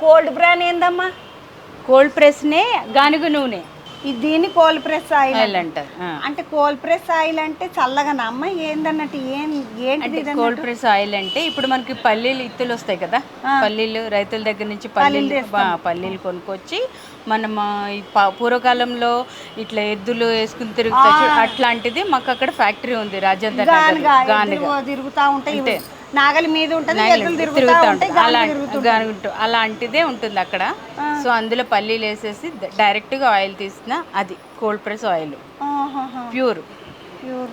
Cold bran ఏందమ్మా? Cold ప్రెస్నే గానుగ నూనె, దీన్ని కోల్డ్ ప్రెస్ ఆయిల్ ఆయిల్ అంటారు. అంటే కోల్డ్ ప్రెస్ ఆయిల్ అంటే చల్లగా అమ్మ ఏందన్నట్టు ఏంటి కోల్డ్ ప్రెస్ ఆయిల్ అంటే ఇప్పుడు మనకి పల్లీలు ఇత్తులు వస్తాయి కదా, పల్లీలు రైతుల దగ్గర నుంచి పల్లీలు కొనుక్కొచ్చి మనం పూర్వకాలంలో ఇట్లా ఎద్దులు వేసుకుని తిరుగుతాయి, అట్లాంటిది మాకు అక్కడ ఫ్యాక్టరీ ఉంది రాజేంద్ర తిరుగుతా ఉంటాయి, నాగలి మీద ఉంటుంది, అలాంటిదే ఉంటుంది అక్కడ. సో అందులో పల్లీలు వేసేసి డైరెక్ట్గా ఆయిల్ తీసిన అది cold press oil, pure pure.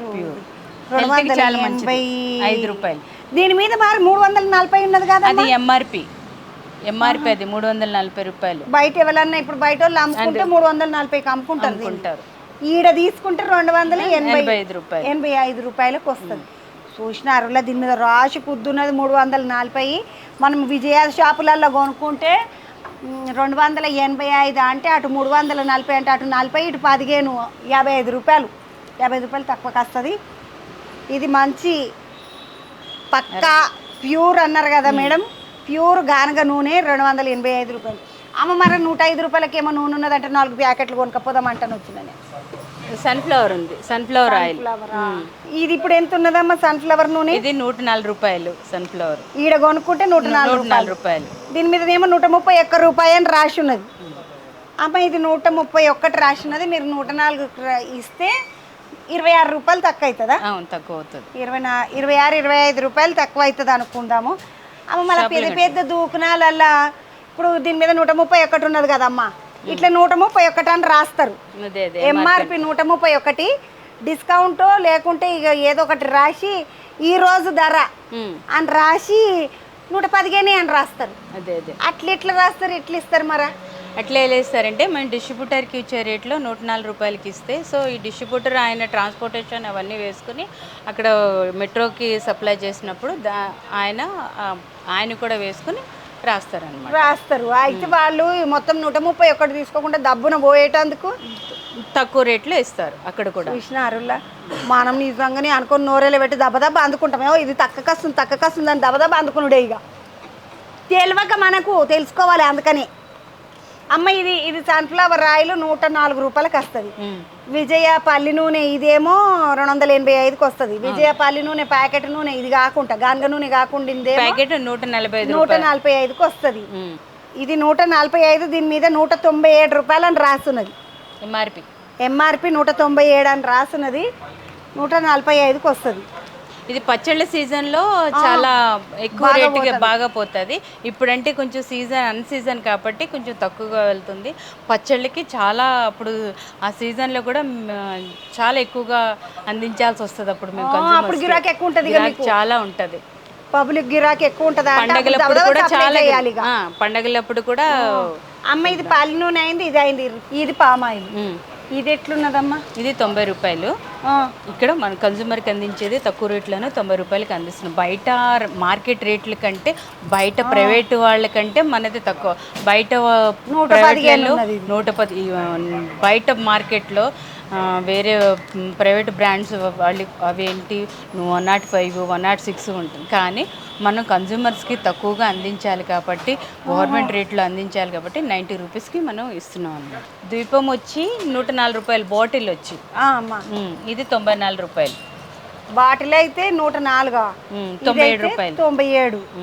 చాలా మంచిది, 5 రూపాయలు. దీని మీద మరి 340 ఉన్నది కదా, అది ఎంఆర్పి అది 340 రూపాయలు. బయట ఎవరన్నా ఇప్పుడు బయట వాళ్ళు అమ్ముకుంటే 340కి అమ్ముకుంటారు. ఈడ తీసుకుంటే 285 రూపాయలు, 85 రూపాయలకు వస్తుంది. చూసినారులా దీని మీద రాసి కుద్దున్నది 340. మనం విజయ షాపులలో కొనుక్కుంటే 285 అంటే అటు 340 అంటే అటు 40 ఇటు 15, 55 రూపాయలు, 55 రూపాయలు తక్కువకి వస్తుంది. ఇది మంచి పక్కా ప్యూర్ అన్నారు కదా మేడం, ప్యూర్ గానుగ నూనె 285 రూపాయలు. అమ్మ మరి 105 రూపాయలకి ఏమో నూనె ఉన్నదంటే 4 ప్యాకెట్లు కొనుక్కపోదాం అంటాను వచ్చిందని. సన్ఫ్లవర్ ఉంది, సన్ఫ్లవర్ ఆయిల్. ఇది ఇప్పుడు ఎంత ఉన్నదమ్మా సన్ఫ్లవర్ నూనె? ఇది 104 రూపాయలు సన్ఫ్లవర్. ఈడ కొనుక్కుంటే 104 రూపాయలు. దీని మీద ఏమో 131 రూపాయి అని రాసి ఉన్నది. అమ్మ ఇది 131 రాసి ఉన్నది, మీరు 104 ఇస్తే 26 రూపాయలు తక్కువ అవుతుందా? అవును, తక్కువ అవుతుంది. 26, 25 రూపాయలు తక్కువ అవుతుంది అనుకుందాము. అమ్మ మళ్ళీ పెద్ద పెద్ద దూకునాలల్లా ఇప్పుడు దీని మీద 131 ఉన్నది కదమ్మా, ఇట్లా 131 అని రాస్తారు. ఎంఆర్పి 131, డిస్కౌంట్ లేకుంటే ఇక ఏదో ఒకటి రాసి ఈ రోజు ధర అని రాసి 115 అని రాస్తారు. అట్లా ఎట్లా రాస్తారు, ఎట్లా ఇస్తారు మరి? అట్లా ఎలా ఇస్తారంటే మనం డిస్ట్రిబ్యూటర్కి ఇచ్చే రేట్లో 104 రూపాయలకి ఇస్తే, సో ఈ డిస్ట్రిబ్యూటర్ ఆయన ట్రాన్స్పోర్టేషన్ అవన్నీ వేసుకుని అక్కడ మెట్రోకి సప్లై చేసినప్పుడు ఆయన కూడా వేసుకుని రాస్తారు. అయితే వాళ్ళు మొత్తం 131 తీసుకోకుండా దబ్బున పోయేటందుకు తక్కువ రేట్లో ఇస్తారు. అక్కడ కూడా చూసినారులా మనం నిజంగానే అనుకుని నోరేలో పెట్టి దెబ్బ అందుకుంటామేమో, ఇది తక్కువ కస్తుంది అని దెబ్బ అందుకున్నాడే. ఇక తెలియక మనకు తెలుసుకోవాలి అందుకని. అమ్మ ఇది సన్ఫ్లవర్ ఆయిల్ 104 రూపాయలకి వస్తుంది. విజయ పల్లి నూనె ఇదేమో 285కి వస్తుంది. విజయ పల్లి నూనె ప్యాకెట్ నూనె ఇది కాకుండా గానుగ నూనె కాకుండా 145కి వస్తుంది. ఇది 145, దీని మీద 197 రూపాయలు అని రాస్తున్నది. ఎంఆర్పి 197 అని రాస్తున్నది, 145కి వస్తుంది. ఇది పచ్చళ్ళ సీజన్లో చాలా ఎక్కువ రేటుగా బాగా పోతుంది. ఇప్పుడంటే కొంచెం అన్ సీజన్ కాబట్టి కొంచెం తక్కువగా వెళ్తుంది. పచ్చళ్ళకి చాలా అప్పుడు ఆ సీజన్లో కూడా చాలా ఎక్కువగా అందించాల్సి వస్తుంది. అప్పుడు మేము గిరాకీ ఎక్కువ ఉంటుంది, చాలా ఉంటుంది, పబ్లిక్ గిరాకీ ఎక్కువ ఉంటుంది. పండగలప్పుడు కూడా చాలా, పండగలప్పుడు కూడా. అమ్మ ఇది పల్లి నూనె అయింది, ఇది అయింది, ఇది పామాయిల్. ఇది ఎట్లున్నదమ్మా? ఇది 90 రూపాయలు. ఇక్కడ మన కన్జ్యూమర్కి అందించేది తక్కువ రేట్లోనే 90 రూపాయలకి అందిస్తున్నాం. బయట మార్కెట్ రేట్ల కంటే, బయట ప్రైవేట్ వాళ్ళకంటే మనది తక్కువ. బయట 110, బయట మార్కెట్లో వేరే ప్రైవేట్ బ్రాండ్స్ వాళ్ళు అవేంటి 105, 106 ఉంటుంది. కానీ మనం కన్జ్యూమర్స్కి తక్కువగా అందించాలి కాబట్టి, గవర్నమెంట్ రేట్లో అందించాలి కాబట్టి 90 రూపీస్కి మనం ఇస్తున్నాం అన్నమాట. ద్వీపం వచ్చి 104 రూపాయలు బాటిల్ వచ్చి, ఇది 94 రూపాయలు. బాటిల్ అయితే 104, 97 రూపాయలు. 97.